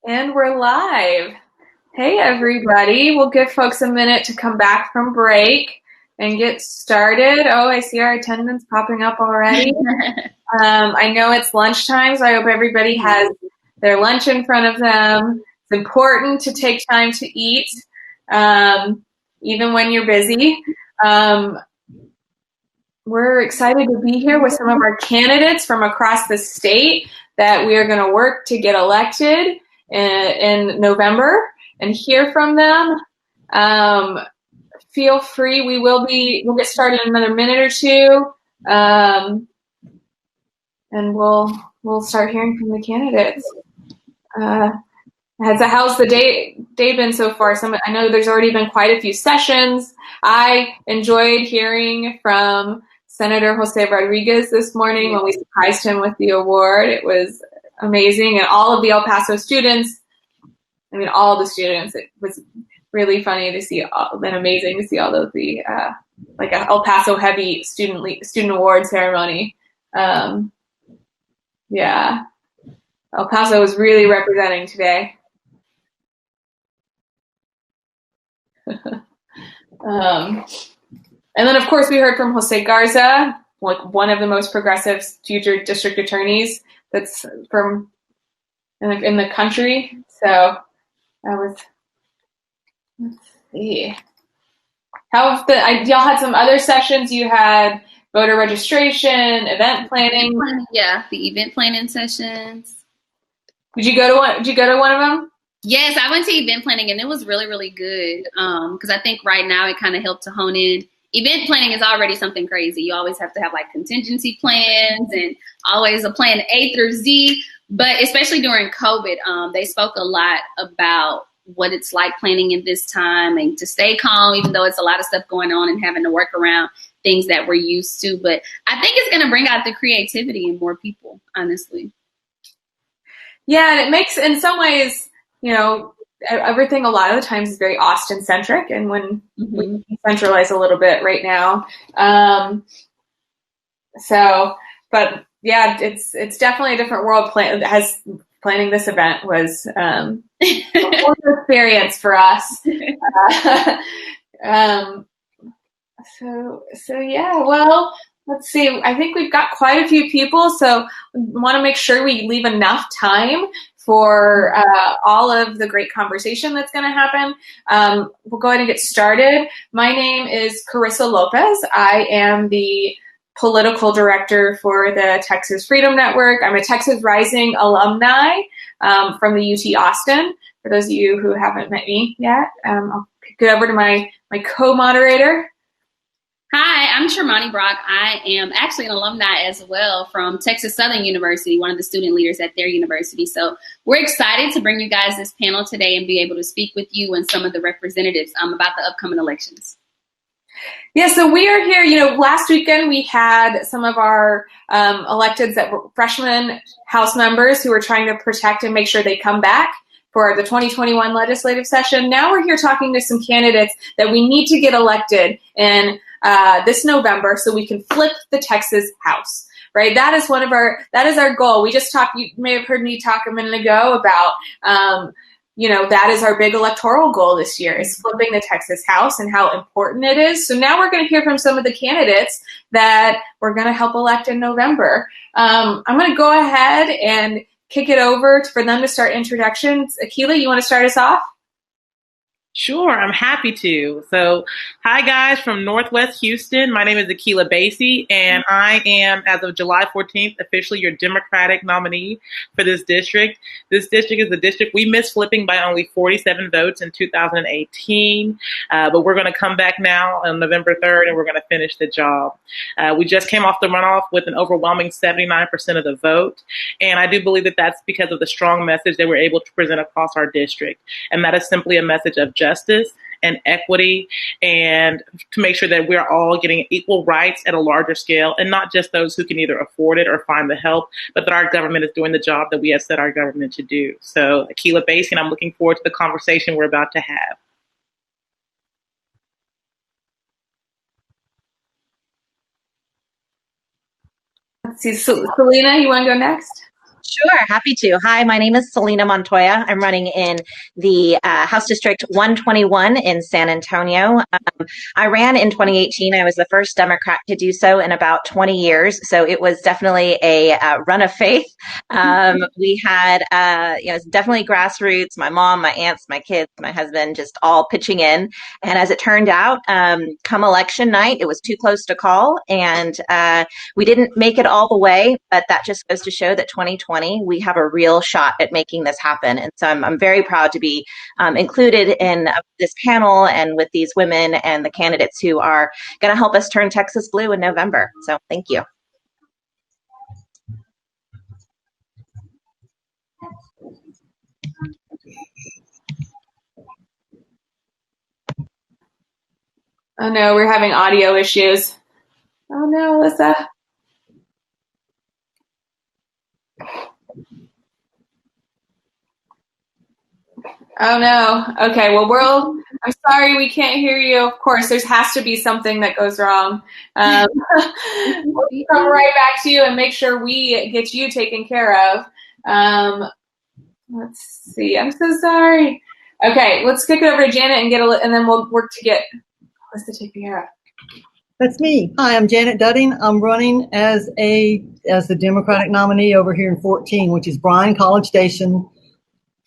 And we're live. Hey, everybody. We'll give folks a minute to come back from break and get started. Oh, I see our attendance popping up already. I know it's lunchtime, so I hope everybody has their lunch in front of them. It's important to take time to eat, even when you're busy. We're excited to be here with some of our candidates from across the state that we are going to work to get elected in November and hear from them. Feel free. We'll get started in another minute or two. And we'll start hearing from the candidates. How's the day been so far? I know there's already been quite a few sessions. I enjoyed hearing from Senator Jose Rodriguez this morning when we surprised him with the award. It was amazing, and all of the El Paso students. I mean, all the students. It was really funny to see, and amazing to see all of the like a El Paso heavy student award ceremony. Yeah, El Paso was really representing today. And then, of course, we heard from Jose Garza, like one of the most progressive future district attorneys that's from in the country. So that was. Let's see. Y'all had some other sessions? You had voter registration, event planning. Yeah, the event planning sessions. Did you go to one? Did you go to one of them? Yes, I went to event planning, and it was really, really good. Because I think right now it kind of helped to hone in. Event planning is already something crazy. You always have to have like contingency plans and always a plan A through Z. But especially during COVID, they spoke a lot about what it's like planning in this time and to stay calm, even though it's a lot of stuff going on and having to work around things that we're used to. But I think it's going to bring out the creativity in more people, honestly. Yeah, and it makes, in some ways, everything a lot of the times is very Austin centric, and when we centralize a little bit right now. But yeah, it's definitely a different world. Planning this event was a whole experience for us. So yeah, well, let's see. I think we've got quite a few people, so we want to make sure we leave enough time for all of the great conversation that's going to happen. We'll go ahead and get started. My name is Carissa Lopez. I am the political director for the Texas Freedom Network. I'm a Texas Rising alumni from the UT Austin. For those of you who haven't met me yet, I'll kick it over to my co-moderator. Hi, I'm Tramauni Brock. I am actually an alumni as well from Texas Southern University, one of the student leaders at their university. So we're excited to bring you guys this panel today and be able to speak with you and some of the representatives about the upcoming elections. Yeah, so we are here. Last weekend we had some of our electeds that were freshman House members who were trying to protect and make sure they come back for the 2021 legislative session. Now we're here talking to some candidates that we need to get elected in this November so we can flip the Texas House. Right, that is our goal. We just talked. You may have heard me talk a minute ago about. That is our big electoral goal this year, is flipping the Texas House and how important it is. So now we're going to hear from some of the candidates that we're going to help elect in November. I'm going to go ahead and kick it over for them to start introductions. Akilah, you want to start us off? Sure, I'm happy to. So, hi guys from Northwest Houston. My name is Akilah Bacy, and I am, as of July 14th, officially your Democratic nominee for this district. This district is the district we missed flipping by only 47 votes in 2018, but we're going to come back now on November 3rd, and we're going to finish the job. We just came off the runoff with an overwhelming 79% of the vote, and I do believe that that's because of the strong message that we're able to present across our district, and that is simply a message of justice and equity, and to make sure that we're all getting equal rights at a larger scale, and not just those who can either afford it or find the help, but that our government is doing the job that we have set our government to do. So, Akilah Bacy, and I'm looking forward to the conversation we're about to have. Let's see, Celina, you want to go next? Sure, happy to. Hi, my name is Celina Montoya. I'm running in the House District 121 in San Antonio. I ran in 2018. I was the first Democrat to do so in about 20 years. So it was definitely a run of faith. We had, it's definitely grassroots. My mom, my aunts, my kids, my husband, just all pitching in. And as it turned out, come election night, it was too close to call. And we didn't make it all the way, but that just goes to show that 2020, we have a real shot at making this happen. And so I'm very proud to be included in this panel and with these women and the candidates who are going to help us turn Texas blue in November. So thank you. Oh no, we're having audio issues. Oh no, Alyssa. Oh no. Okay, well, I'm sorry we can't hear you. Of course, there has to be something that goes wrong. We'll come right back to you and make sure we get you taken care of. Let's see. I'm so sorry. Okay, let's kick it over to Janet and then we'll work to get Alyssa taken care of. That's me. Hi, I'm Janet Dudding. I'm running as the Democratic nominee over here in 14, which is Bryan College Station,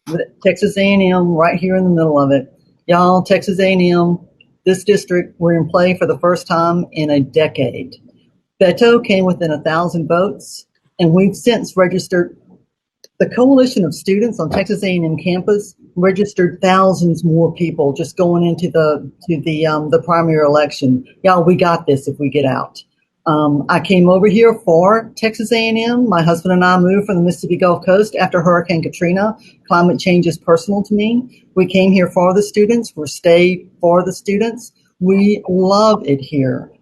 with Texas A&M right here in the middle of it. Y'all, Texas A&M, this district, we're in play for the first time in a decade. Beto came within 1,000 votes, and we've since registered. The coalition of students on Texas A&M campus registered thousands more people just going into the primary election. Y'all, we got this if we get out. I came over here for Texas A&M. My husband and I moved from the Mississippi Gulf Coast after Hurricane Katrina. Climate change is personal to me. We came here for the students. We're stayed for the students. We love it here,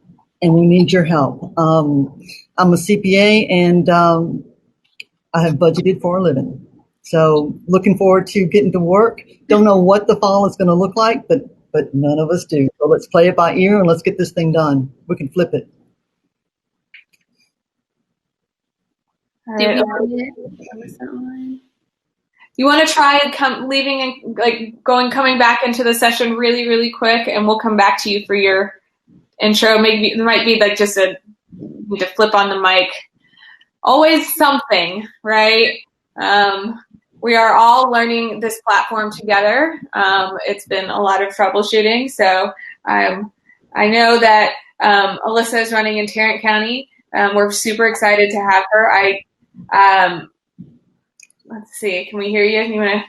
and we need your help. I'm a CPA, and I have budgeted for a living. So looking forward to getting to work. Don't know what the fall is going to look like, but none of us do. So let's play it by ear and let's get this thing done. We can flip it. Right. You want to try leaving and coming back into the session really, really quick, and we'll come back to you for your intro. Maybe there might be just to flip on the mic. Always something, right? We are all learning this platform together. It's been a lot of troubleshooting. So I know that Alyssa is running in Tarrant County. We're super excited to have her. Let's see. Can we hear you? You want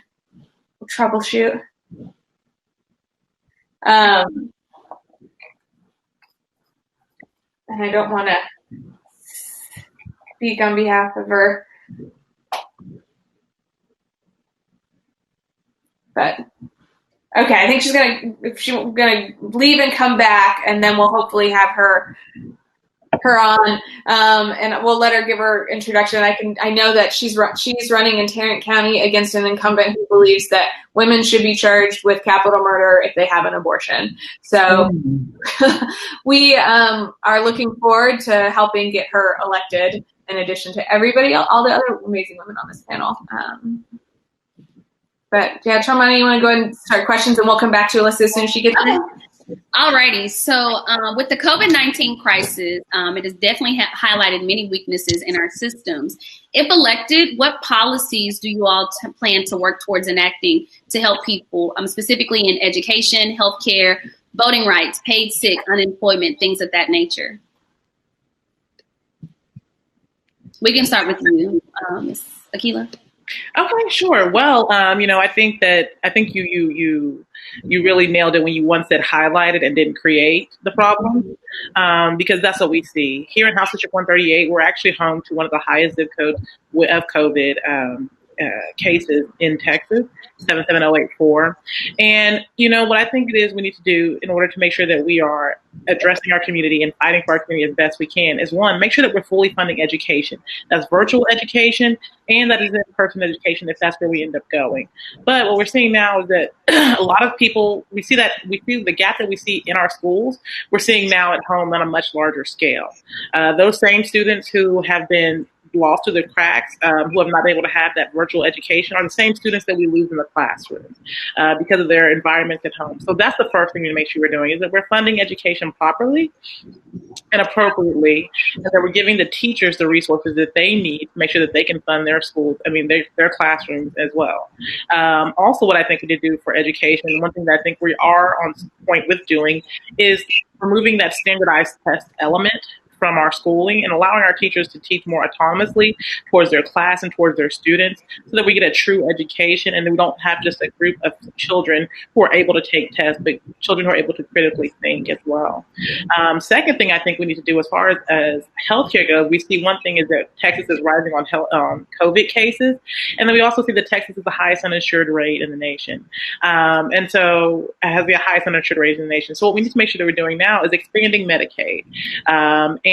to troubleshoot? And I don't want to speak on behalf of her, but okay. I think she's gonna leave and come back, and then we'll hopefully have her on, and we'll let her give her introduction. I know that she's running in Tarrant County against an incumbent who believes that women should be charged with capital murder if they have an abortion. So we are looking forward to helping get her elected, in addition to everybody, all the other amazing women on this panel. But yeah, Tramauni, you want to go ahead and start questions, and we'll come back to Alyssa as soon as she gets in. Alrighty, so with the COVID-19 crisis, it has definitely highlighted many weaknesses in our systems. If elected, what policies do you all plan to work towards enacting to help people, specifically in education, healthcare, voting rights, paid sick, unemployment, things of that nature? We can start with you, Ms. Akilah. Okay, sure. Well, I think you really nailed it when you once said highlighted and didn't create the problem, because that's what we see here in House District 138. We're actually home to one of the highest zip codes of COVID cases in Texas, 77084. And what I think it is we need to do in order to make sure that we are addressing our community and fighting for our community as best we can is, one, make sure that we're fully funding education. That's virtual education and that is in-person education if that's where we end up going. But what we're seeing now is that a lot of people, we see the gap that we see in our schools, we're seeing now at home on a much larger scale. Those same students who have been lost to the cracks, who have not been able to have that virtual education, are the same students that we lose in the classroom because of their environments at home. So that's the first thing to make sure we're doing, is that we're funding education properly and appropriately, and that we're giving the teachers the resources that they need to make sure that they can fund their schools, their classrooms as well. Also, what I think we need to do for education, one thing that I think we are on point with doing, is removing that standardized test element from our schooling and allowing our teachers to teach more autonomously towards their class and towards their students, so that we get a true education and we don't have just a group of children who are able to take tests, but children who are able to critically think as well. Second thing I think we need to do, as far as healthcare goes, we see one thing is that Texas is rising on COVID cases, and then we also see that Texas is the highest uninsured rate in the nation. And so it has the highest uninsured rate in the nation. So what we need to make sure that we're doing now is expanding Medicaid.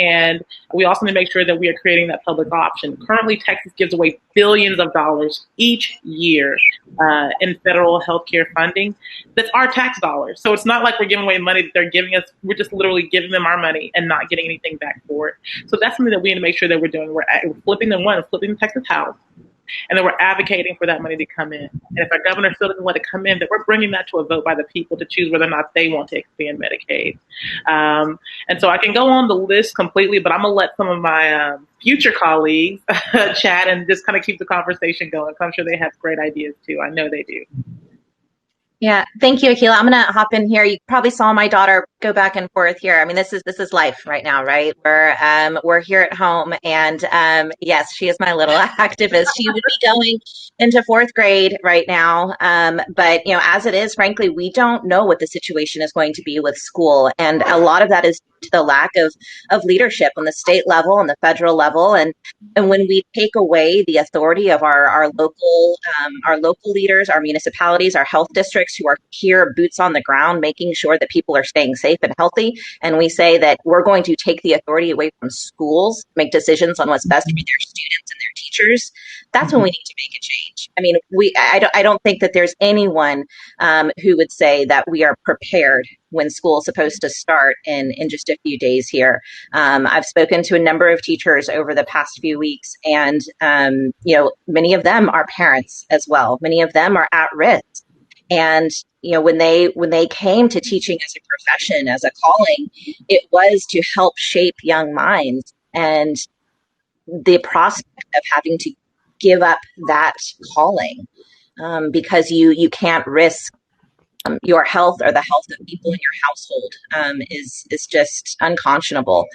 And we also need to make sure that we are creating that public option. Currently, Texas gives away billions of dollars each year in federal healthcare funding. That's our tax dollars. So it's not like we're giving away money that they're giving us. We're just literally giving them our money and not getting anything back for it. So that's something that we need to make sure that we're doing. We're flipping the Texas House, and then we're advocating for that money to come in. And if our governor still doesn't want to come in, then we're bringing that to a vote by the people to choose whether or not they want to expand Medicaid. And so I can go on the list completely, but I'm going to let some of my future colleagues chat and just kind of keep the conversation going. I'm sure they have great ideas too. I know they do. Yeah, thank you, Akilah. I'm going to hop in here. You probably saw my daughter go back and forth here. I mean, this is life right now, right? We're here at home, and yes, she is my little activist. She would be going into fourth grade right now, but as it is, frankly, we don't know what the situation is going to be with school, and a lot of that is to the lack of leadership on the state level and the federal level, and when we take away the authority of our local leaders, our municipalities, our health districts, who are here, boots on the ground, making sure that people are staying safe and healthy. And we say that we're going to take the authority away from schools, make decisions on what's best for their students and their teachers. That's when we need to make a change. I mean, I don't think that there's anyone who would say that we are prepared when school is supposed to start in just a few days here. I've spoken to a number of teachers over the past few weeks, and many of them are parents as well. Many of them are at risk. And when they came to teaching as a profession, as a calling, it was to help shape young minds. And the prospect of having to give up that calling because you can't risk your health or the health of people in your household is just unconscionable.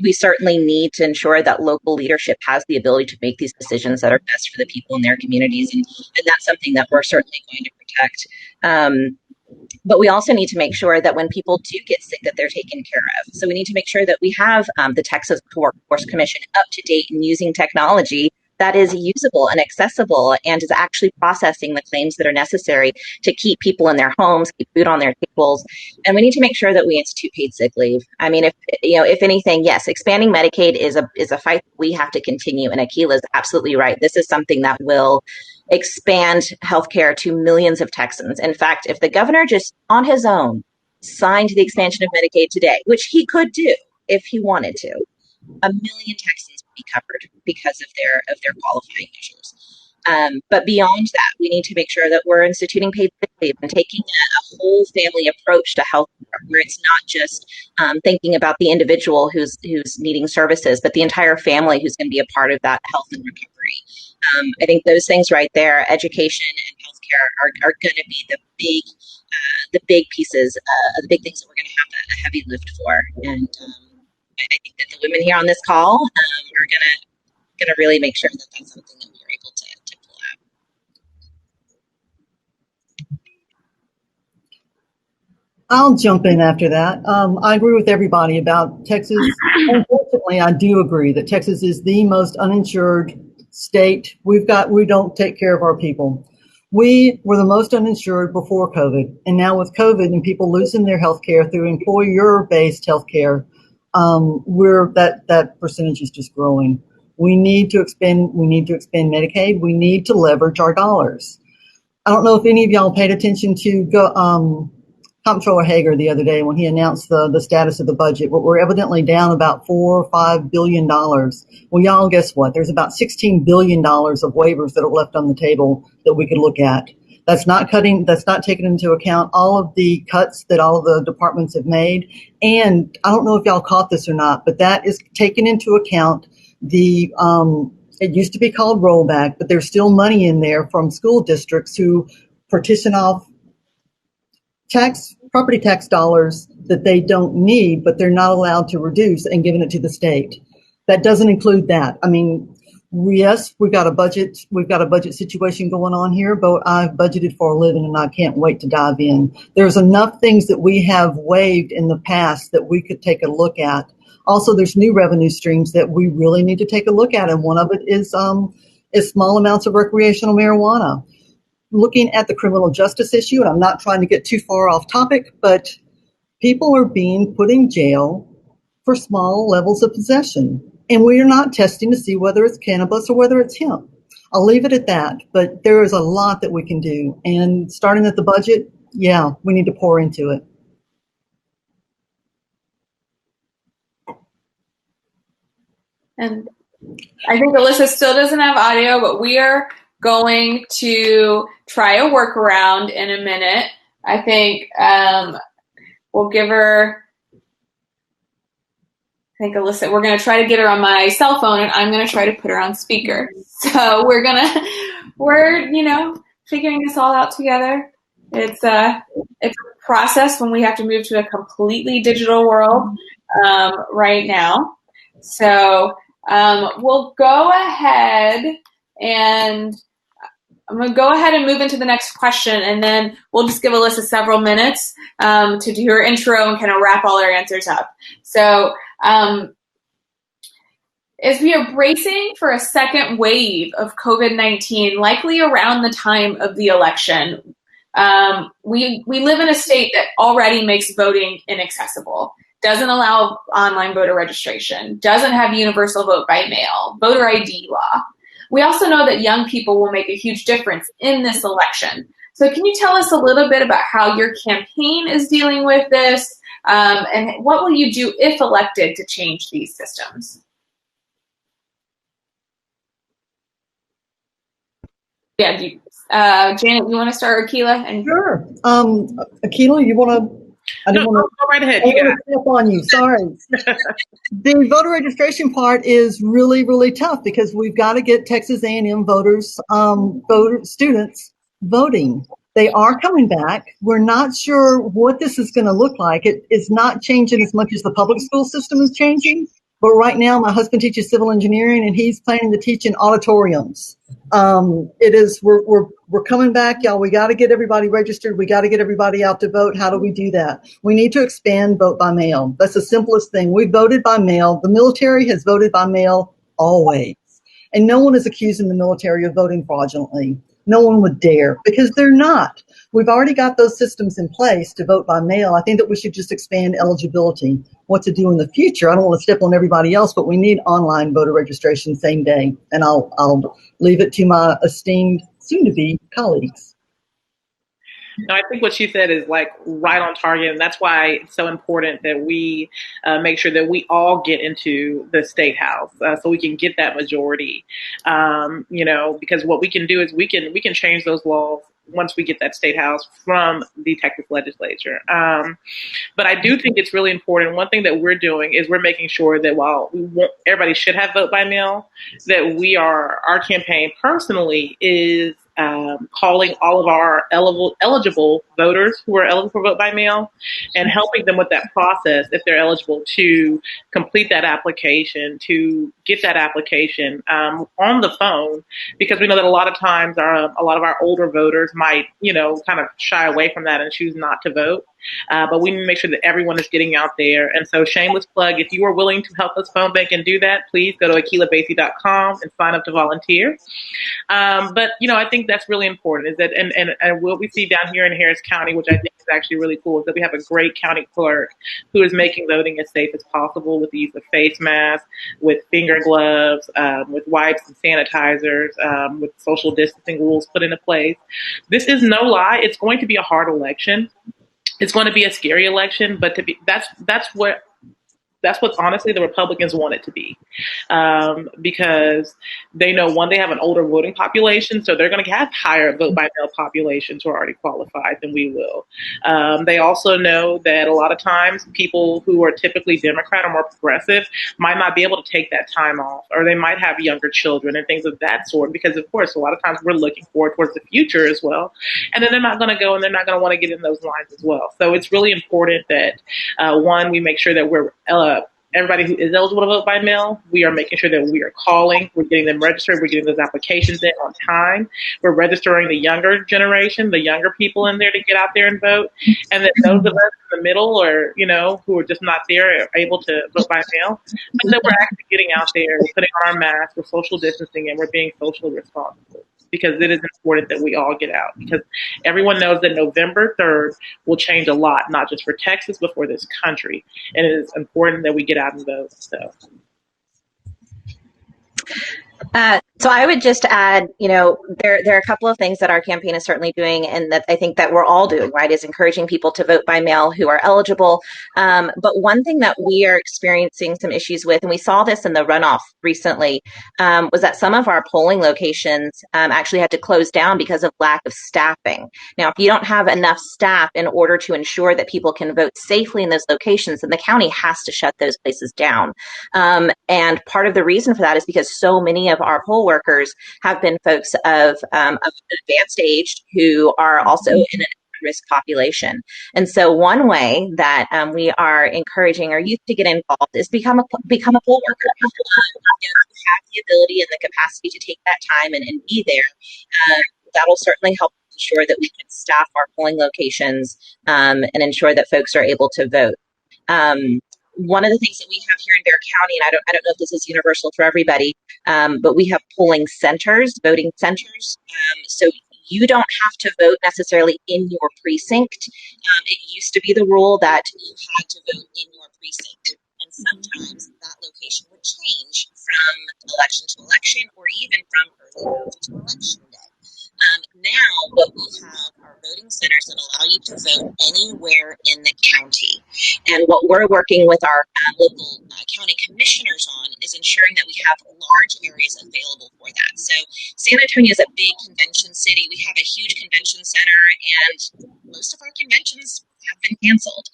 We certainly need to ensure that local leadership has the ability to make these decisions that are best for the people in their communities. And that's something that we're certainly going to protect. But we also need to make sure that when people do get sick, that they're taken care of. So we need to make sure that we have the Texas Workforce Commission up to date and using technology that is usable and accessible and is actually processing the claims that are necessary to keep people in their homes, keep food on their tables. And we need to make sure that we institute paid sick leave. I mean, if anything, yes, expanding Medicaid is a fight we have to continue. And Akilah is absolutely right. This is something that will expand healthcare to millions of Texans. In fact, if the governor just on his own signed the expansion of Medicaid today, which he could do if he wanted to, 1 million Texans would be covered because of their qualifying measures. But beyond that, we need to make sure that we're instituting paid sick leave and taking a whole family approach to health, where it's not just thinking about the individual who's needing services, but the entire family who's going to be a part of that health and recovery. I think those things right there, education and healthcare, are going to be the big pieces, the big things that we're going to have a heavy lift for. And I think that the women here on this call are gonna really make sure that that's something that we are able to pull out. I'll jump in after that. I agree with everybody about Texas. Unfortunately, I do agree that Texas is the most uninsured state. We don't take care of our people. We were the most uninsured before COVID, and now with COVID and people losing their health care through employer-based health care, that percentage is just growing. We need to expand Medicaid. We need to leverage our dollars. I don't know if any of y'all paid attention to Comptroller Hager the other day when he announced the status of the budget. But we're evidently down about $4 or $5 billion. Well, y'all, guess what? There's about $16 billion of waivers that are left on the table that we could look at. That's not taking into account all of the cuts that all of the departments have made. And I don't know if y'all caught this or not, but that is taking into account it used to be called rollback, but there's still money in there from school districts who partition off property tax dollars that they don't need, but they're not allowed to reduce, and giving it to the state. That doesn't include that. I mean, yes, we've got a budget situation going on here, but I've budgeted for a living and I can't wait to dive in. There's enough things that we have waived in the past that we could take a look at. Also, there's new revenue streams that we really need to take a look at, and one of it is small amounts of recreational marijuana. Looking at the criminal justice issue, and I'm not trying to get too far off topic, but people are being put in jail for small levels of possession, and we are not testing to see whether it's cannabis or whether it's hemp. I'll leave it at that, but there is a lot that we can do, and starting at the budget, yeah, we need to pour into it. And I think Alisa still doesn't have audio, but we are going to try a workaround in a minute. I think we'll give her, I think Alisa, we're going to try to get her on my cell phone, and I'm going to try to put her on speaker. So we're figuring this all out together. It's a process when we have to move to a completely digital world right now. So we'll go ahead and I'm going to go ahead and move into the next question, and then we'll just give Alisa several minutes to do her intro and kind of wrap all our answers up. So as we are bracing for a second wave of COVID-19, likely around the time of the election, we live in a state that already makes voting inaccessible, doesn't allow online voter registration, doesn't have universal vote by mail, voter ID law. We also know that young people will make a huge difference in this election. So can you tell us a little bit about how your campaign is dealing with this, and what will you do if elected to change these systems? Yeah, Janet, you want to start, Akilah? Sure. Akilah, you want to? Go right ahead. I want to step on you. Sorry. The voter registration part is really, really tough because we've got to get Texas A&M students voting. They are coming back. We're not sure what this is going to look like. It is not changing as much as the public school system is changing. But right now, my husband teaches civil engineering, and he's planning to teach in auditoriums. We're coming back, y'all. We got to get everybody registered. We got to get everybody out to vote. How do we do that? We need to expand vote by mail. That's the simplest thing. We voted by mail. The military has voted by mail always. And no one is accusing the military of voting fraudulently. No one would dare, because they're not. We've already got those systems in place to vote by mail. I think that we should just expand eligibility. What to do in the future, I don't want to step on everybody else, but we need online voter registration same day. And I'll leave it to my esteemed soon-to-be colleagues. No, I think what she said is like right on target, and that's why it's so important that we make sure that we all get into the state house so we can get that majority. Because what we can do is we can change those laws once we get that state house from the Texas legislature. But I do think it's really important. One thing that we're doing is we're making sure that while everybody should have vote by mail, that our campaign personally is calling all of our eligible voters who are eligible for vote by mail and helping them with that process if they're eligible to complete that application, to get that application on the phone, because we know that a lot of times a lot of our older voters might, kind of shy away from that and choose not to vote. But we need to make sure that everyone is getting out there. And so shameless plug, if you are willing to help us phone bank and do that, please go to akilahbacy.com and sign up to volunteer. But, I think that's really important is that, and what we see down here in Harris County, which I think is actually really cool, is that we have a great county clerk who is making voting as safe as possible with the use of face masks, with finger gloves, with wipes and sanitizers, with social distancing rules put into place. This is no lie. It's going to be a hard election. it's going to be a scary election, but that's what honestly the Republicans want it to be, because they know, one, they have an older voting population, so they're going to have higher vote by mail populations who are already qualified than we will. They also know that a lot of times people who are typically Democrat or more progressive might not be able to take that time off, or they might have younger children and things of that sort, because of course a lot of times we're looking forward towards the future as well, and then they're not going to go and they're not going to want to get in those lines as well. So it's really important that one, we make sure that we're everybody who is eligible to vote by mail, we are making sure that we are calling, we're getting them registered, we're getting those applications in on time, we're registering the younger generation, the younger people in there to get out there and vote, and then those of us in the middle, or who are just not there, are able to vote by mail, and that we're actually getting out there, putting on our masks, we're social distancing, and we're being socially responsible. Because it is important that we all get out, because everyone knows that November 3rd will change a lot, not just for Texas, but for this country. And it is important that we get out and vote. So I would just add, there are a couple of things that our campaign is certainly doing, and that I think that we're all doing, right, is encouraging people to vote by mail who are eligible. But one thing that we are experiencing some issues with, and we saw this in the runoff recently, was that some of our polling locations actually had to close down because of lack of staffing. Now, if you don't have enough staff in order to ensure that people can vote safely in those locations, then the county has to shut those places down. And part of the reason for that is because so many of our poll workers have been folks of advanced age who are also in an risk population. And so one way that we are encouraging our youth to get involved is become a poll worker. You have the ability and the capacity to take that time and be there. That'll certainly help ensure that we can staff our polling locations and ensure that folks are able to vote. One of the things that we have here in Bexar County, and I don't know if this is universal for everybody, but we have polling centers, voting centers. So you don't have to vote necessarily in your precinct. It used to be the rule that you had to vote in your precinct. And sometimes that location would change from election to election, or even from early vote to election day. Now, what we have are voting centers that allow you to vote anywhere in the county. And what we're working with our local county commissioners on is ensuring that we have large areas available for that. So San Antonio is a big convention city. We have a huge convention center, and most of our conventions have been canceled.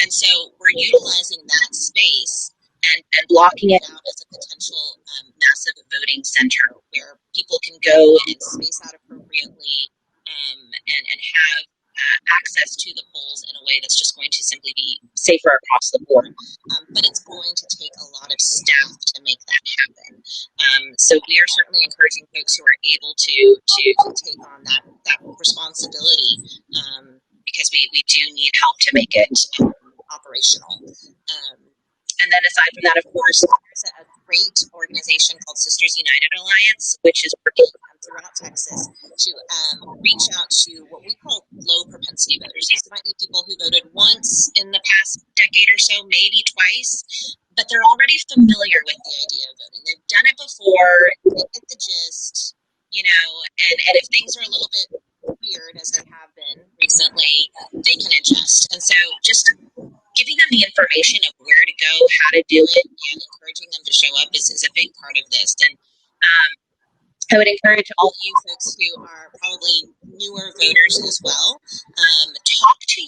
And so we're utilizing that space and blocking it out as a potential massive voting center where people can go and space out appropriately and have access to the polls in a way that's just going to simply be safer across the board. But it's going to take a lot of staff to make that happen. So we are certainly encouraging folks who are able to take on that responsibility, because we do need help to make it operational. And then aside from that, of course, there's a great organization called Sisters United Alliance, which is working throughout Texas to reach out to what we call low propensity voters. These might be people who voted once in the past decade or so, maybe twice, but they're already familiar with the idea of voting. They've done it before, they get the gist, and if things are a little bit weird, as they have been recently, they can adjust. And so just giving them the information of where to go, how to do it, and encouraging them to show up is a big part of this. And I would encourage all you folks who are probably newer voters as well, talk to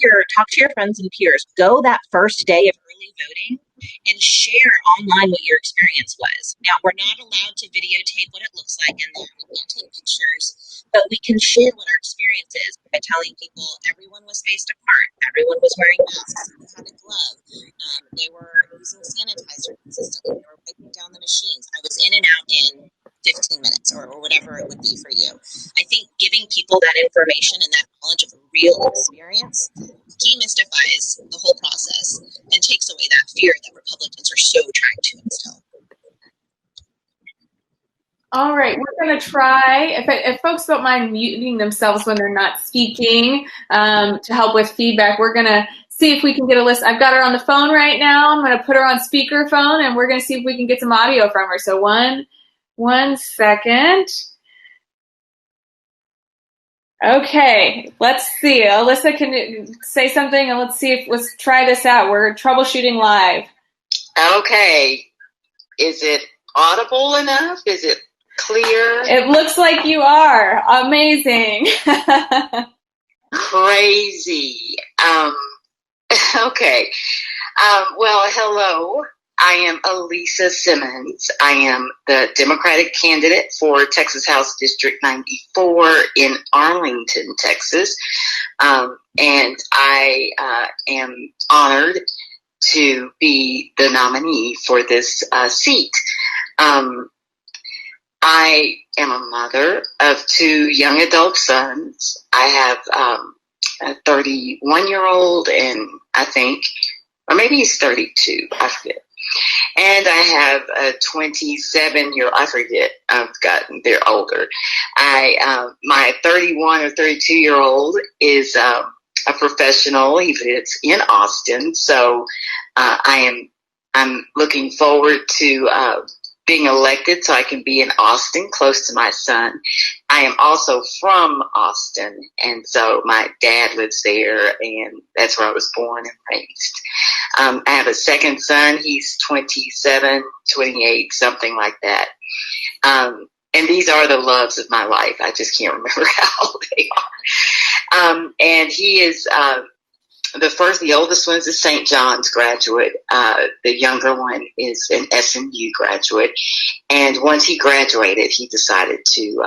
your friends and peers. Go that first day of early voting and share online what your experience was. Now, we're not allowed to videotape what it looks like in there. We can't take pictures, but we can share what our experience is by telling people everyone was spaced apart, everyone was wearing masks, they had a glove, they were using sanitizer consistently, they were wiping down the machines. I was in and out in 15 minutes or whatever it would be for you. I think giving people that information and that knowledge of a real experience demystifies the whole process and takes away that fear that Republicans are so trying to instill. All right, we're going to try, if folks don't mind muting themselves when they're not speaking to help with feedback, we're going to see if we can get a list. I've got her on the phone right now. I'm going to put her on speakerphone, and we're going to see if we can get some audio from her. So one second. Okay, let's see. Alisa, can you say something and let's try this out. We're troubleshooting live. Okay. Is it audible enough? Is it clear? It looks like you are. Amazing. Crazy. Okay. Well, hello. I am Alisa Simmons. I am the Democratic candidate for Texas House District 94 in Arlington, Texas. And I am honored to be the nominee for this seat. I am a mother of 2 young adult sons. I have a 31-year-old and I think, or maybe he's 32, I forget. And I have a 27-year-old, I forget, they're older. My 31 or 32-year-old is a professional. He lives in Austin. So I'm looking forward to being elected so I can be in Austin, close to my son. I am also from Austin, and so my dad lives there, and that's where I was born and raised. I have a second son. He's 27, 28, something like that. And these are the loves of my life. I just can't remember how old they are. And he is the oldest one is a St. John's graduate. The younger one is an SMU graduate. And once he graduated, he decided to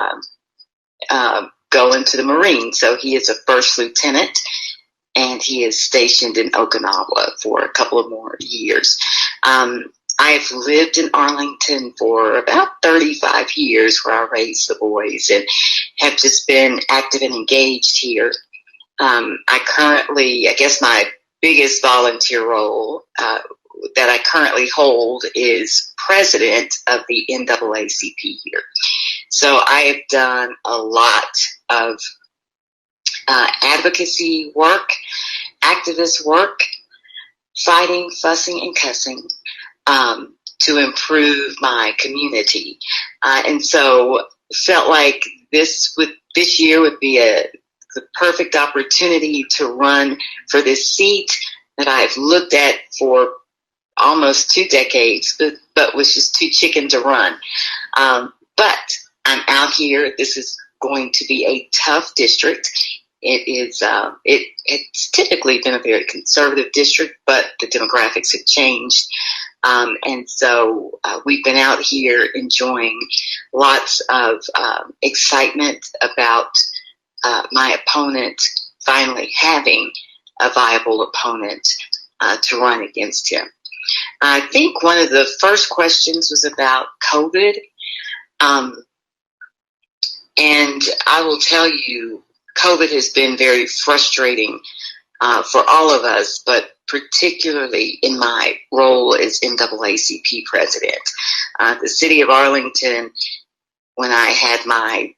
go into the Marines. So he is a first lieutenant, and he is stationed in Okinawa for a couple of more years. I've lived in Arlington for about 35 years, where I raised the boys, and have just been active and engaged here. I guess my biggest volunteer role that I currently hold is president of the NAACP here. So I have done a lot of advocacy work, activist work, fighting, fussing, and cussing to improve my community. And so felt like this year would be the perfect opportunity to run for this seat that I've looked at for almost 2 decades, but was just too chicken to run. But I'm out here. This is going to be a tough district. It's typically been a very conservative district, but the demographics have changed. And so we've been out here enjoying lots of excitement about my opponent finally having a viable opponent to run against him. I think one of the first questions was about COVID. And I will tell you, COVID has been very frustrating for all of us, but particularly in my role as NAACP president. The city of Arlington, when I had my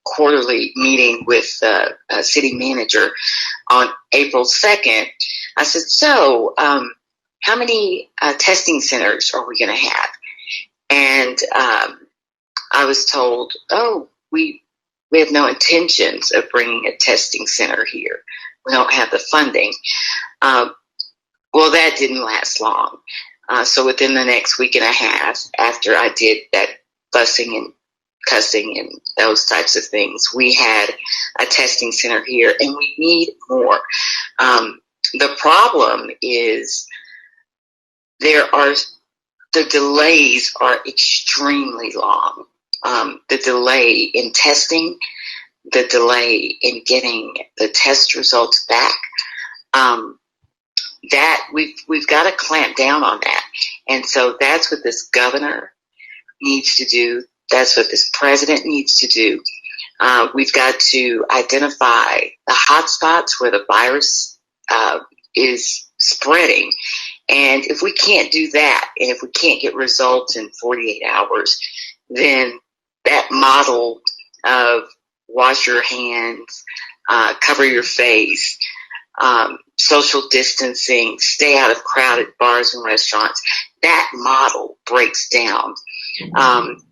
quarterly meeting with the city manager on April 2nd, I said, so how many testing centers are we going to have? And I was told, we have no intentions of bringing a testing center here. We don't have the funding. Well, that didn't last long. So within the next week and a half, after I did that fussing and cussing and those types of things, we had a testing center here, and we need more. The problem is the delays are extremely long. The delay in testing, the delay in getting the test results back, that we've got to clamp down on that. And so that's what this governor needs to do. That's what this president needs to do. We've got to identify the hot spots where the virus is spreading. And if we can't do that, and if we can't get results in 48 hours, then that model of wash your hands, cover your face, social distancing, stay out of crowded bars and restaurants, that model breaks down.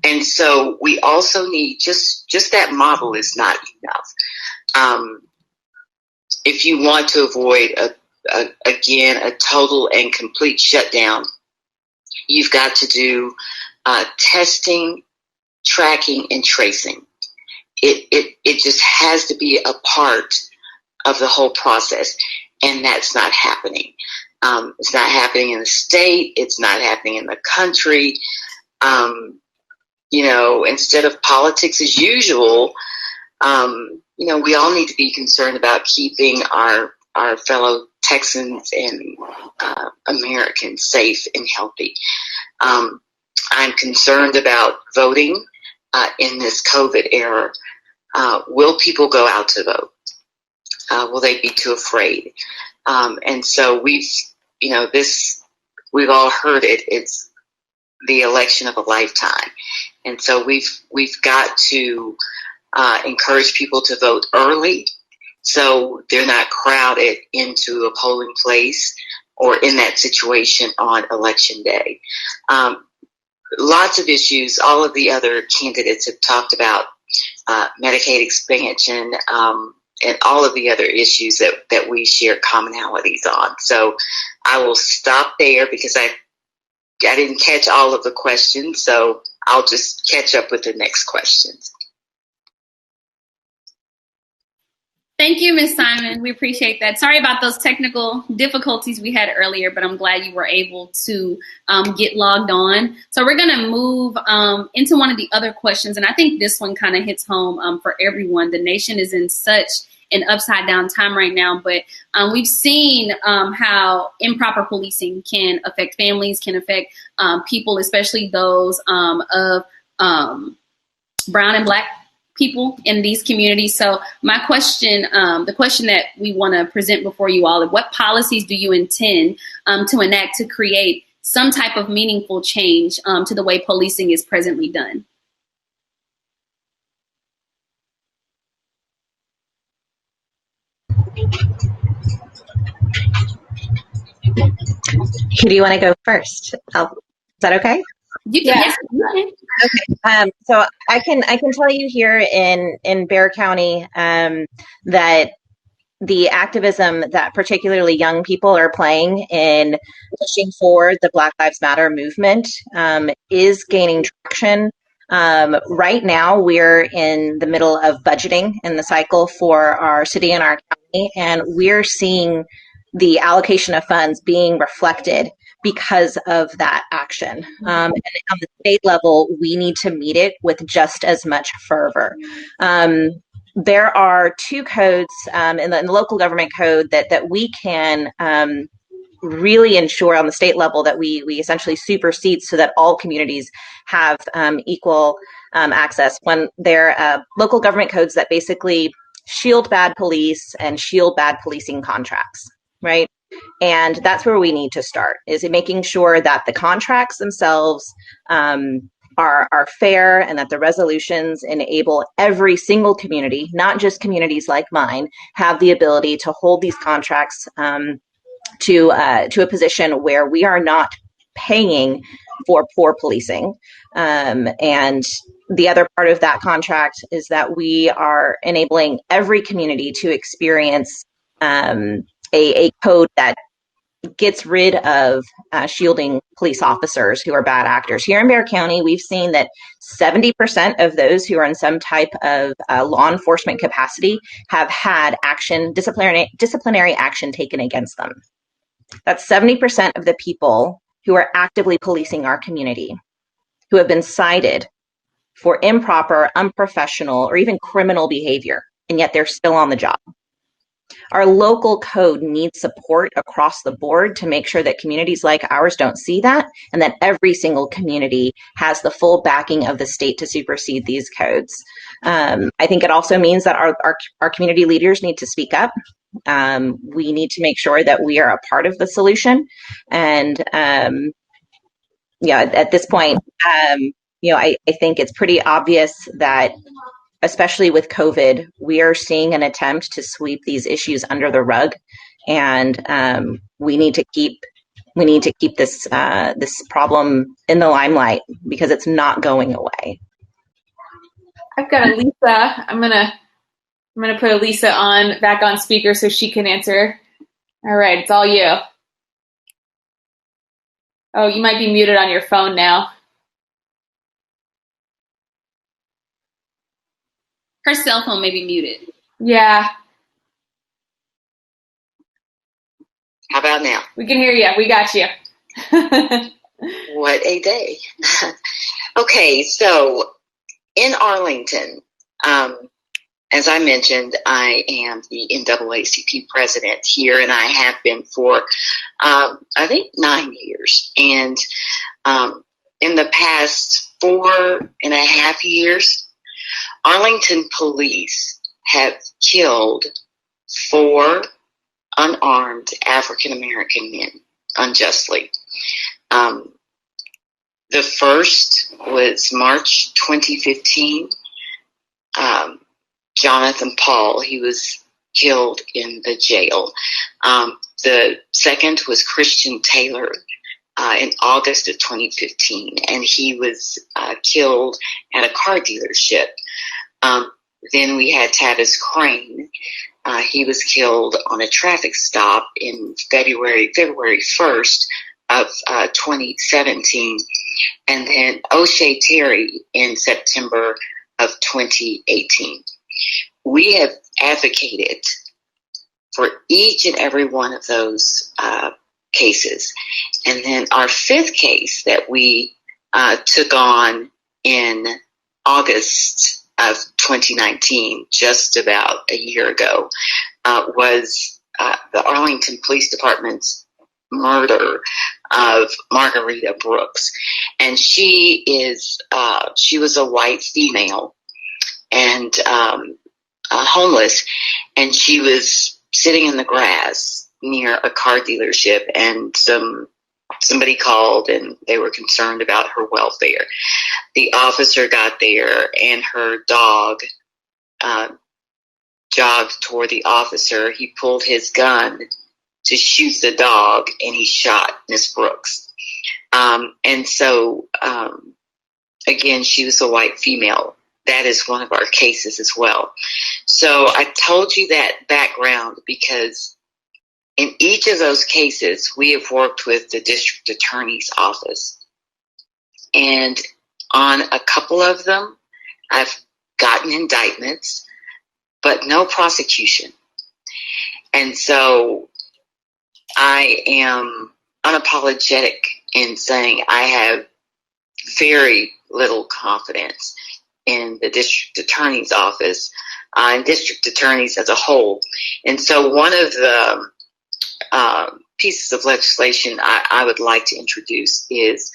And so we also need just that model is not enough. If you want to avoid a total and complete shutdown, you've got to do testing, tracking, and tracing. It just has to be a part of the whole process, and that's not happening. It's not happening in the state. It's not happening in the country. Instead of politics as usual, we all need to be concerned about keeping our fellow Texans and Americans safe and healthy. I'm concerned about voting in this COVID era. Will people go out to vote? Will they be too afraid? And so we've all heard it. It's the election of a lifetime. And so we've got to encourage people to vote early so they're not crowded into a polling place or in that situation on election day. Lots of issues. All of the other candidates have talked about Medicaid expansion, and all of the other issues that we share commonalities on. So I will stop there because I didn't catch all of the questions, so I'll just catch up with the next questions. Thank you, Ms. Simon. We appreciate that. Sorry about those technical difficulties we had earlier, but I'm glad you were able to get logged on. So we're going to move into one of the other questions, and I think this one kind of hits home for everyone. The nation is in such an upside down time right now, but we've seen how improper policing can affect families, can affect people, especially those of brown and black people in these communities. So my question, the question that we want to present before you all, is what policies do you intend to enact to create some type of meaningful change to the way policing is presently done? Who do you want to go first? Is that okay? You can. Yes. Okay. So I can tell you here in Bexar County that the activism that particularly young people are playing in pushing forward the Black Lives Matter movement is gaining traction. Right now, we're in the middle of budgeting in the cycle for our city and our county, and we're seeing the allocation of funds being reflected because of that action. And on the state level, we need to meet it with just as much fervor. There are two codes in the local government code that we can really ensure on the state level that we essentially supersede so that all communities have equal access. When they're local government codes that basically shield bad police and shield bad policing contracts, right? And that's where we need to start, is in making sure that the contracts themselves are fair and that the resolutions enable every single community, not just communities like mine, have the ability to hold these contracts to a position where we are not paying for poor policing. And the other part of that contract is that we are enabling every community to experience a code that gets rid of shielding police officers who are bad actors. Here in Bexar County, we've seen that 70% of those who are in some type of law enforcement capacity have had disciplinary action taken against them. That's 70% of the people who are actively policing our community who have been cited for improper, unprofessional, or even criminal behavior, and yet they're still on the job. Our local code needs support across the board to make sure that communities like ours don't see that, and that every single community has the full backing of the state to supersede these codes. I think it also means that our community leaders need to speak up. We need to make sure that we are a part of the solution. And at this point, I think it's pretty obvious that, especially with COVID, we are seeing an attempt to sweep these issues under the rug, and we need to keep we need to keep this this problem in the limelight because it's not going away. I've got Alisa. I'm gonna put Alisa back on speaker so she can answer. All right, it's all you. Oh, you might be muted on your phone now. Her cell phone may be muted. Yeah. How about now? We can hear you. We got you. What a day. Okay, so in Arlington, as I mentioned, I am the NAACP president here, and I have been for, I think, 9 years. And in the past 4.5 years, Arlington police have killed 4 unarmed African-American men unjustly. The first was March 2015. Jonathan Paul, he was killed in the jail. The second was Christian Taylor in August of 2015, and he was killed at a car dealership. Then we had Tavis Crane. He was killed on a traffic stop in February 1st of 2017. And then O'Shea Terry in September of 2018. We have advocated for each and every one of those cases. And then our 5th case that we took on in August of 2019, just about a year ago, was the Arlington Police Department's murder of Margarita Brooks. And she was a white female and homeless, and she was sitting in the grass near a car dealership, and somebody called and they were concerned about her welfare. The officer got there, and her dog jogged toward the officer. He pulled his gun to shoot the dog, and he shot Miss Brooks. And so, again, she was a white female. That is one of our cases as well. So I told you that background because in each of those cases, we have worked with the district attorney's office. And on a couple of them, I've gotten indictments, but no prosecution. And so I am unapologetic in saying I have very little confidence in the district attorney's office and district attorneys as a whole. And so one of the pieces of legislation I would like to introduce is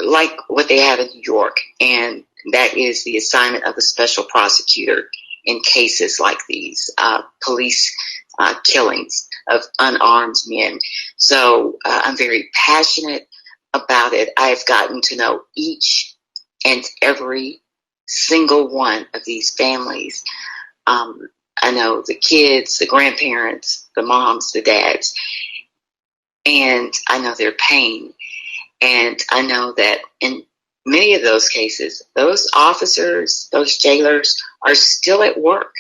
like what they have in New York, and that is the assignment of a special prosecutor in cases like these, police killings of unarmed men. So I'm very passionate about it. I've gotten to know each and every single one of these families. I know the kids, the grandparents, the moms, the dads, and I know their pain. And I know that in many of those cases, those officers, those jailers are still at work.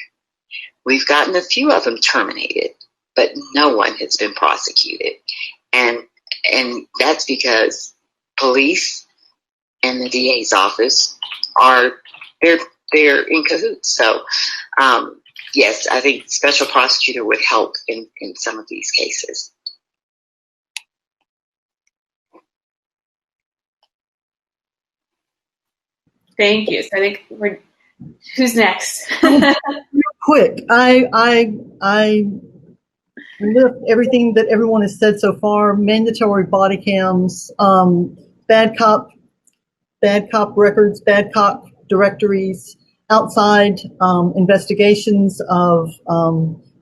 We've gotten a few of them terminated, but no one has been prosecuted. And that's because police and the DA's office they're in cahoots. So, yes, I think special prosecutor would help in some of these cases. Thank you. So I think who's next? Quick, I lift everything that everyone has said so far. Mandatory body cams, bad cop records, bad cop directories, outside investigations of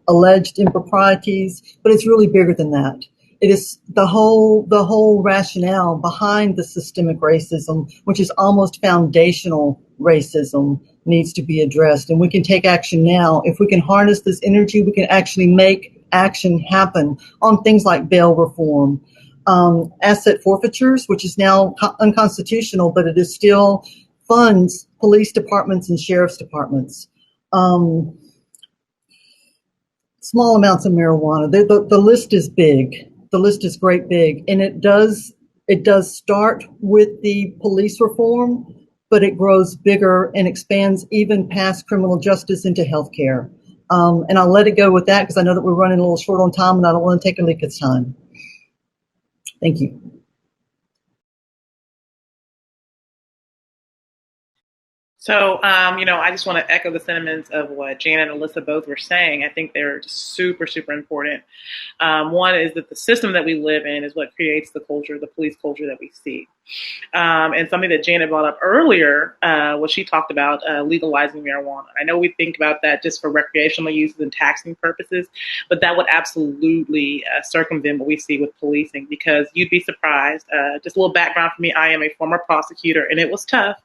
alleged improprieties, but it's really bigger than that. It is the whole rationale behind the systemic racism, which is almost foundational racism, needs to be addressed. And we can take action now. If we can harness this energy, we can actually make action happen on things like bail reform, asset forfeitures, which is now unconstitutional, but it is still funds police departments and sheriff's departments. Small amounts of marijuana. The list is big. The list is great big, and it does start with the police reform, but it grows bigger and expands even past criminal justice into healthcare. And I'll let it go with that because I know that we're running a little short on time, and I don't want to take Alika's time. Thank you. So, I just want to echo the sentiments of what Janet and Alisa both were saying. I think they're just super, super important. One is that the system that we live in is what creates the culture, the police culture that we see. And something that Janet brought up earlier, was she talked about legalizing marijuana. I know we think about that just for recreational uses and taxing purposes, but that would absolutely circumvent what we see with policing, because you'd be surprised. Just a little background for me, I am a former prosecutor, and it was tough,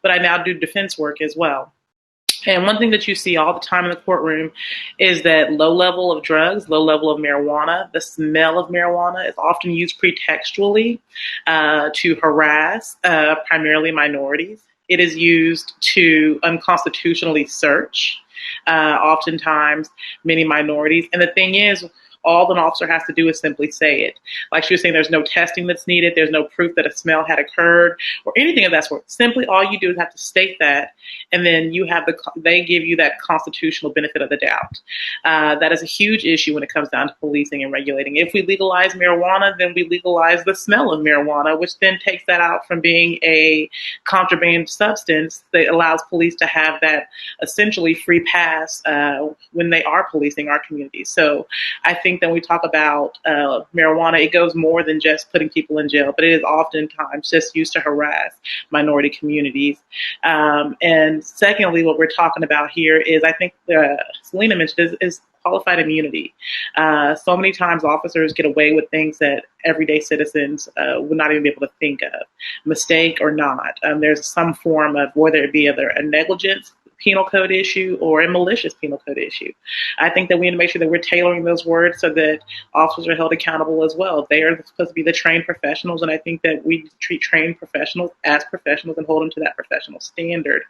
but I now do defense work as well. And one thing that you see all the time in the courtroom is that low level of drugs, low level of marijuana, the smell of marijuana is often used pretextually to harass primarily minorities. It is used to unconstitutionally search, oftentimes many minorities. And the thing is, all an officer has to do is simply say it. Like she was saying, there's no testing that's needed. There's no proof that a smell had occurred or anything of that sort. Simply all you do is have to state that, and then they give you that constitutional benefit of the doubt. That is a huge issue when it comes down to policing and regulating. If we legalize marijuana, then we legalize the smell of marijuana, which then takes that out from being a contraband substance that allows police to have that essentially free pass when they are policing our communities. So I think that when we talk about marijuana, it goes more than just putting people in jail, but it is oftentimes just used to harass minority communities. And secondly, what we're talking about here is, I think Celina mentioned, is qualified immunity. So many times officers get away with things that everyday citizens would not even be able to think of, mistake or not. There's some form of, whether it be either a negligence penal code issue or a malicious penal code issue. I think that we need to make sure that we're tailoring those words so that officers are held accountable as well. They are supposed to be the trained professionals, and I think that we treat trained professionals as professionals and hold them to that professional standard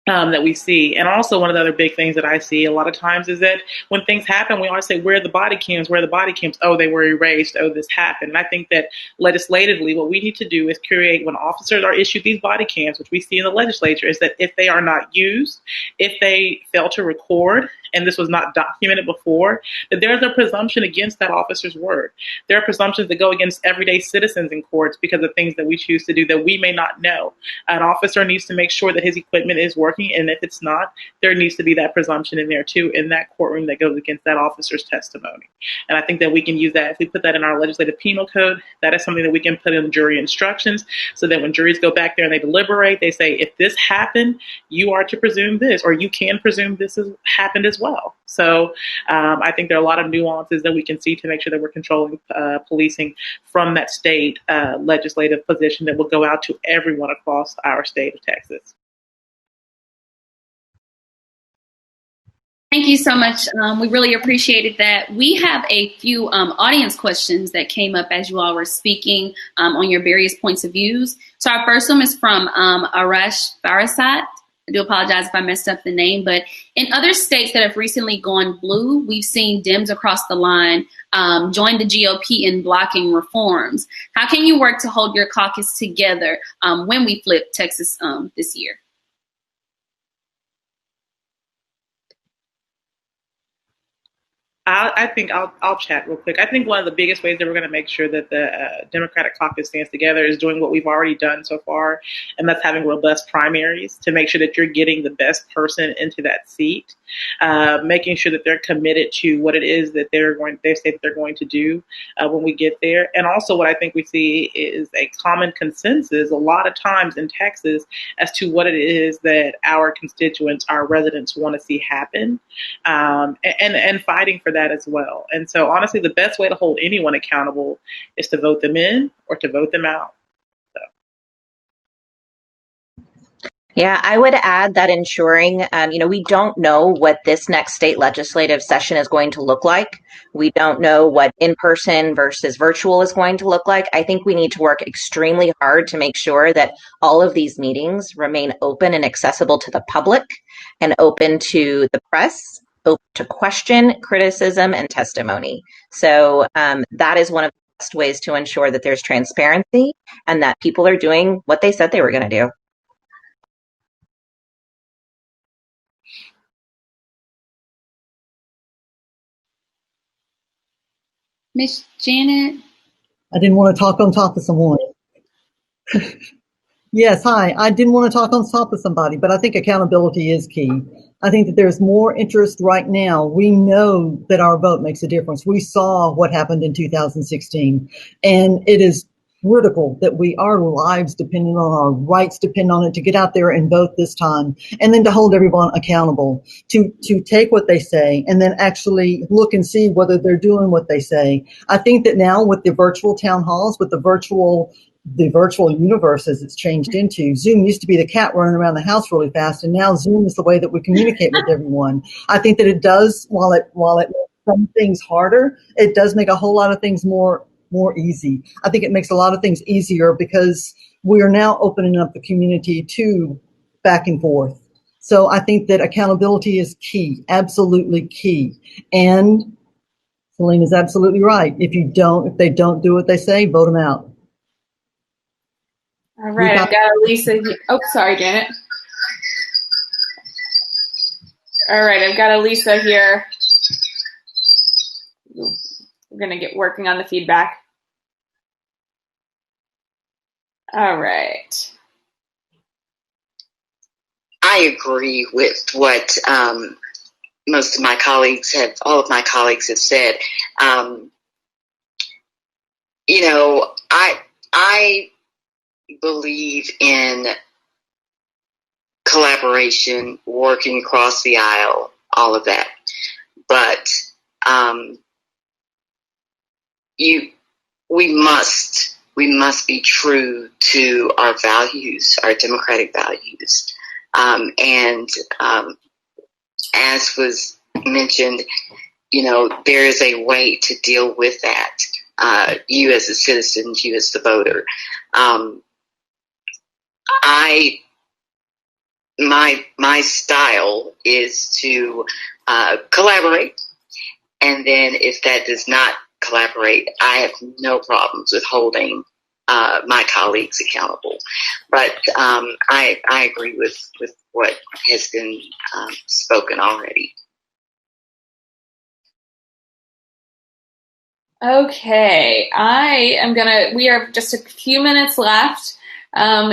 that we see. And also, one of the other big things that I see a lot of times is that when things happen, we always say, where are the body cams? Where are the body cams? Oh, they were erased. Oh, this happened. And I think that legislatively, what we need to do is create, when officers are issued these body cams, which we see in the legislature, is that if they are not used, if they fail to record, and this was not documented before, that there's a presumption against that officer's word. There are presumptions that go against everyday citizens in courts because of things that we choose to do that we may not know. An officer needs to make sure that his equipment is working, and if it's not, there needs to be that presumption in there too, in that courtroom, that goes against that officer's testimony. And I think that we can use that. If we put that in our legislative penal code, that is something that we can put in jury instructions, so that when juries go back there and they deliberate, they say, if this happened, you are to presume this, or you can presume this has happened as well. So I think there are a lot of nuances that we can see to make sure that we're controlling policing from that state legislative position that will go out to everyone across our state of Texas. Thank you so much. We really appreciated that. We have a few audience questions that came up as you all were speaking on your various points of views. So our first one is from Arash Fireside. I do apologize if I messed up the name, but in other states that have recently gone blue, we've seen Dems across the line join the GOP in blocking reforms. How can you work to hold your caucus together when we flip Texas this year? I think I'll chat real quick. I think one of the biggest ways that we're going to make sure that the Democratic caucus stands together is doing what we've already done so far, and that's having robust primaries to make sure that you're getting the best person into that seat, making sure that they're committed to what it is that they say that they're going to do when we get there. And also what I think we see is a common consensus a lot of times in Texas as to what it is that our constituents, our residents want to see happen, and fighting for that as well. And so honestly, the best way to hold anyone accountable is to vote them in or to vote them out. Yeah, I would add that ensuring, we don't know what this next state legislative session is going to look like. We don't know what in-person versus virtual is going to look like. I think we need to work extremely hard to make sure that all of these meetings remain open and accessible to the public and open to the press, open to question, criticism, and testimony. So that is one of the best ways to ensure that there's transparency and that people are doing what they said they were going to do. Miss Janet? I didn't want to talk on top of someone. Yes, hi. I didn't want to talk on top of somebody, but I think accountability is key. I think that there's more interest right now. We know that our vote makes a difference. We saw what happened in 2016, and it is critical that our lives depend on our rights depend on it to get out there and vote this time, and then to hold everyone accountable, to take what they say and then actually look and see whether they're doing what they say. I think that now with the virtual town halls, with the virtual universe as it's changed into. Zoom used to be the cat running around the house really fast, and now Zoom is the way that we communicate with everyone. I think that it does, while it makes some things harder, it does make a whole lot of things more easy. I think it makes a lot of things easier because we are now opening up the community to back and forth. So I think that accountability is key, absolutely key. And Celina is absolutely right. If they don't do what they say, vote them out. All right, I've got Alisa. Oh, sorry, Janet. All right, I've got Alisa here. We're going to get working on the feedback. All right. I agree with what most of my colleagues all of my colleagues have said. I believe in collaboration, working across the aisle, all of that. But we must be true to our values, our democratic values. As was mentioned, there is a way to deal with that. You as a citizen, you as the voter. My style is to collaborate, and then if that does not collaborate, I have no problems with holding my colleagues accountable. But I agree with what has been spoken already. Okay, we have just a few minutes left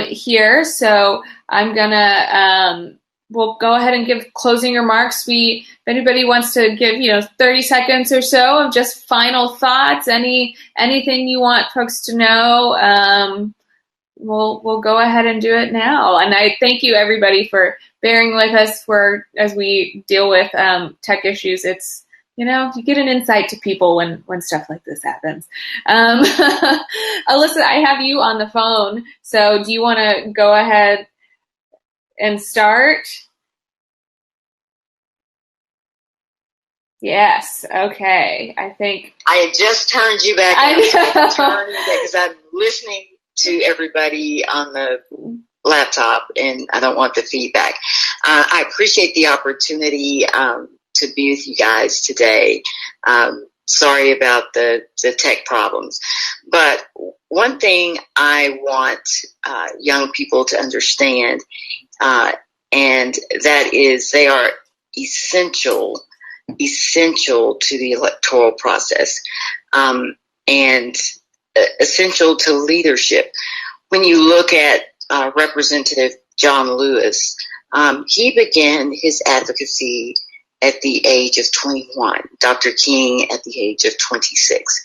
here, so I'm gonna, we'll go ahead and give closing remarks. If anybody wants to give, 30 seconds or so of just final thoughts, anything you want folks to know, we'll go ahead and do it now. And I thank you everybody for bearing with us as we deal with tech issues. It's, you get an insight to people when stuff like this happens. Alisa, I have you on the phone. So do you want to go ahead and start? Yes. Okay. I think I had just turned you back on because I'm listening to everybody on the laptop and I don't want the feedback. I appreciate the opportunity to be with you guys today. Sorry about the tech problems. But one thing I want young people to understand, and that is they are essential to the electoral process, and essential to leadership. When you look at Representative John Lewis, he began his advocacy at the age of 21, Dr. King at the age of 26.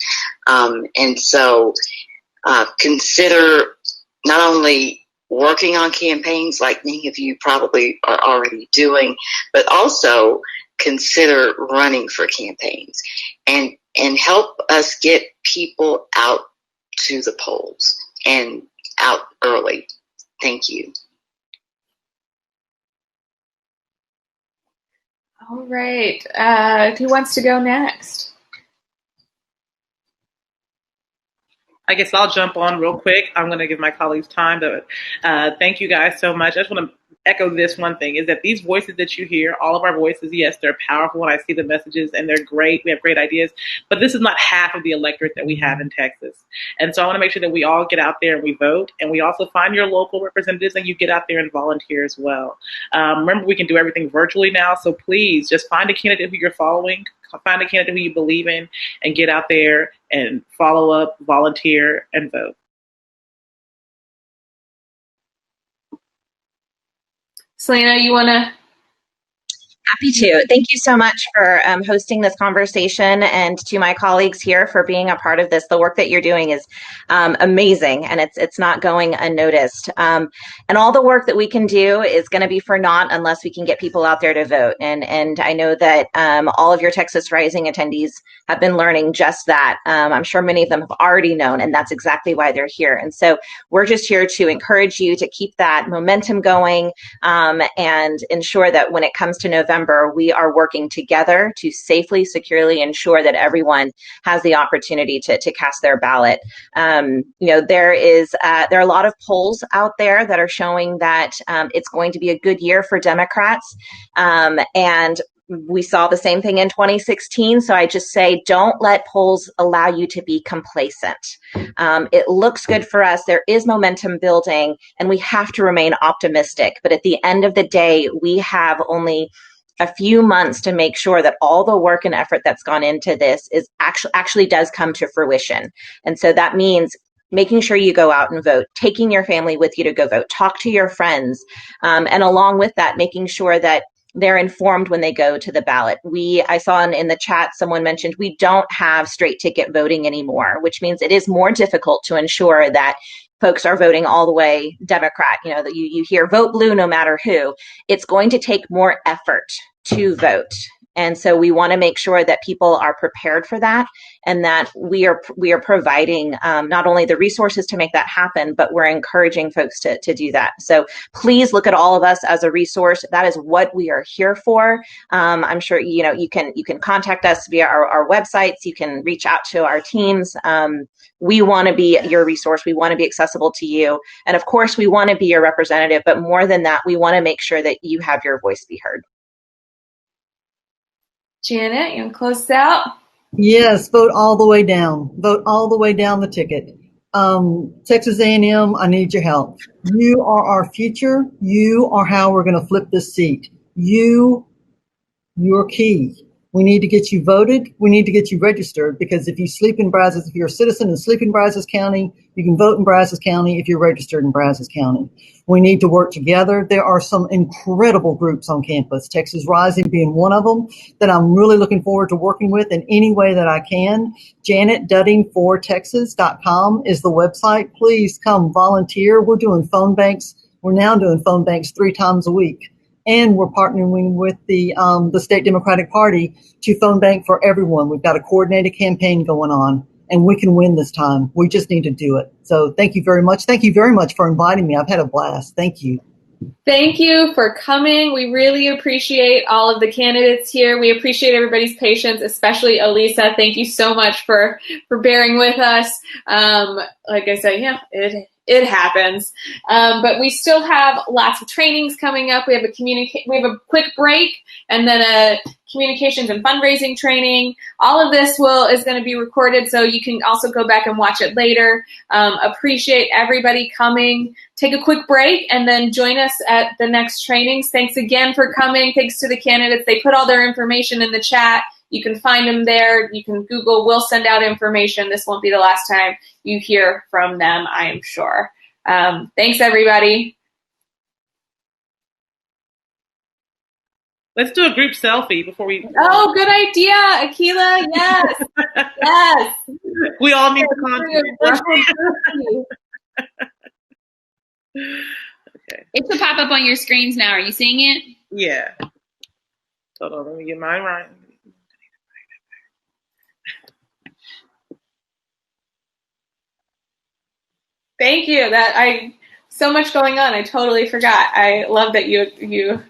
And so consider not only working on campaigns like many of you probably are already doing, but also consider running for campaigns and help us get people out to the polls and out early. Thank you. All right. Who wants to go next? I guess I'll jump on real quick. I'm going to give my colleagues time to thank you guys so much. I just want to echo this one thing is that these voices that you hear, all of our voices, yes, they're powerful when I see the messages and they're great. We have great ideas, but this is not half of the electorate that we have in Texas. And so I want to make sure that we all get out there and we vote. And we also find your local representatives and you get out there and volunteer as well. Remember, we can do everything virtually now. So please just find a candidate who you're following, find a candidate who you believe in, and get out there and follow up, volunteer, and vote. Celina, you want to? Happy to. Thank you so much for hosting this conversation, and to my colleagues here for being a part of this. The work that you're doing is amazing, and it's not going unnoticed. And all the work that we can do is going to be for naught unless we can get people out there to vote. And I know that all of your Texas Rising attendees have been learning just that. I'm sure many of them have already known, and that's exactly why they're here. And so we're just here to encourage you to keep that momentum going and ensure that when it comes to November, we are working together to safely, securely ensure that everyone has the opportunity to cast their ballot. There are a lot of polls out there that are showing that it's going to be a good year for Democrats, and we saw the same thing in 2016. So I just say, don't let polls allow you to be complacent. It looks good for us. There is momentum building, and we have to remain optimistic. But at the end of the day, we have only a few months to make sure that all the work and effort that's gone into this is actually does come to fruition. And so that means making sure you go out and vote, taking your family with you to go vote, talk to your friends, and along with that, making sure that they're informed when they go to the ballot. I saw in the chat, someone mentioned we don't have straight ticket voting anymore, which means it is more difficult to ensure that folks are voting all the way Democrat. That you hear vote blue no matter who. It's going to take more effort to vote. And so we want to make sure that people are prepared for that, and that we are providing not only the resources to make that happen, but we're encouraging folks to do that. So please look at all of us as a resource. That is what we are here for. I'm sure you can contact us via our websites. You can reach out to our teams. We want to be your resource. We want to be accessible to you. And of course, we want to be your representative. But more than that, we want to make sure that you have your voice be heard. Janet, you want to close this out? Yes, vote all the way down. Vote all the way down the ticket. Texas A&M, I need your help. You are our future. You are how we're going to flip this seat. You're key. We need to get you voted. We need to get you registered, because if you're a citizen and sleep in Brazos County, you can vote in Brazos County if you're registered in Brazos County. We need to work together. There are some incredible groups on campus, Texas Rising being one of them, that I'm really looking forward to working with in any way that I can. JanetDudding4Texas.com is the website. Please come volunteer. We're doing phone banks. We're now doing phone banks 3 times a week. And we're partnering with the State Democratic Party to phone bank for everyone. We've got a coordinated campaign going on, and we can win this time. We just need to do it. So thank you very much. Thank you very much for inviting me. I've had a blast. Thank you. Thank you for coming. We really appreciate all of the candidates here. We appreciate everybody's patience, especially Alisa. Thank you so much for bearing with us. Like I said, it happens. But we still have lots of trainings coming up. We have a quick break, and then a communications and fundraising training. All of this is going to be recorded, so you can also go back and watch it later. Appreciate everybody coming. Take a quick break and then join us at the next trainings. Thanks again for coming. Thanks to the candidates. They put all their information in the chat. You can find them there. You can Google. We'll send out information. This won't be the last time you hear from them, I am sure. Thanks, everybody. Let's do a group selfie before we... Oh, good idea, Akilah. Yes. Yes. We all need to contact. Okay. It should pop up on your screens now. Are you seeing it? Yeah. Hold on, let me get mine right. Thank you. So much going on. I totally forgot. I love that you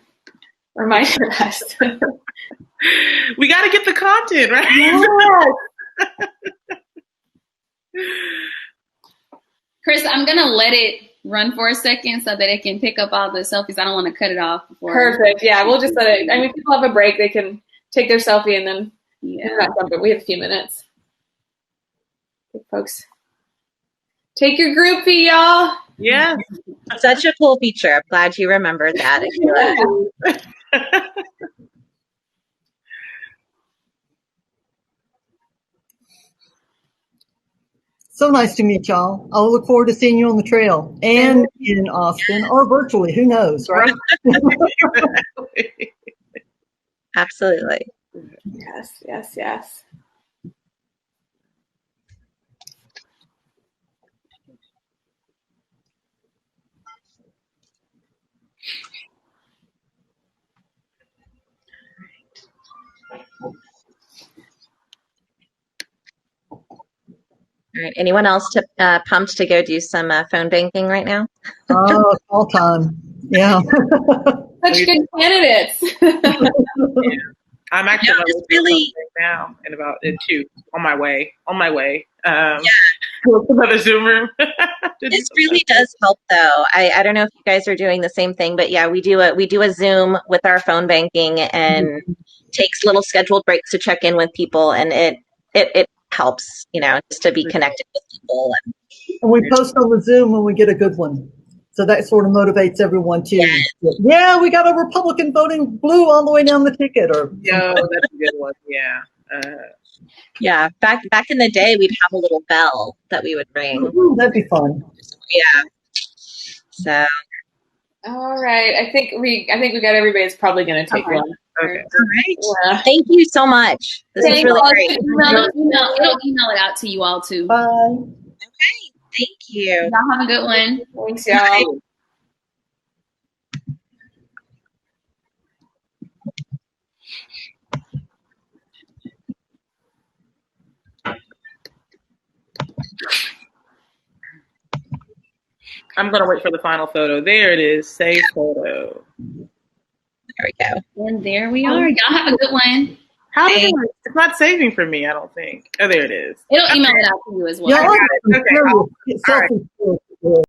reminding us. We got to get the content, right? Yes. Chris, I'm going to let it run for a second so that it can pick up all the selfies. I don't want to cut it off before. Perfect. Yeah, we'll just let it. I mean, if people have a break, they can take their selfie and then we have a few minutes. Okay, folks, take your groupie, y'all. Yeah. Such a cool feature. I'm glad you remembered that. So nice to meet y'all. I'll look forward to seeing you on the trail and in Austin or virtually. Who knows, right? Absolutely. Yes. All right. Anyone else pumped to go do some phone banking right now? Oh, all time. Yeah. Such good candidates. I'm actually really right now in about 2 on my way. Another Zoom room. This really does help, though. I don't know if you guys are doing the same thing, but yeah, we do a Zoom with our phone banking and takes little scheduled breaks to check in with people, and it helps, just to be connected with people. And we post on the Zoom when we get a good one. So that sort of motivates everyone too. Yes. Yeah, we got a Republican voting blue all the way down the ticket. Or that's a good one. Yeah. Yeah, back in the day, we'd have a little bell that we would ring. Ooh, that'd be fun. Yeah. So. All right. I think we got everybody that's probably going to take one. Okay. All right. Yeah. Thank you so much. This is really great. It'll email it out to you all too. Bye. Okay. Thank you. Y'all have a good one. Thanks, y'all. I'm going to wait for the final photo. There it is. Save photo. There we go. And there we are. Y'all have a good one. How did it's not saving for me, I don't think. Oh, there it is. It'll email it out to you as well. Yeah, Okay. selfie.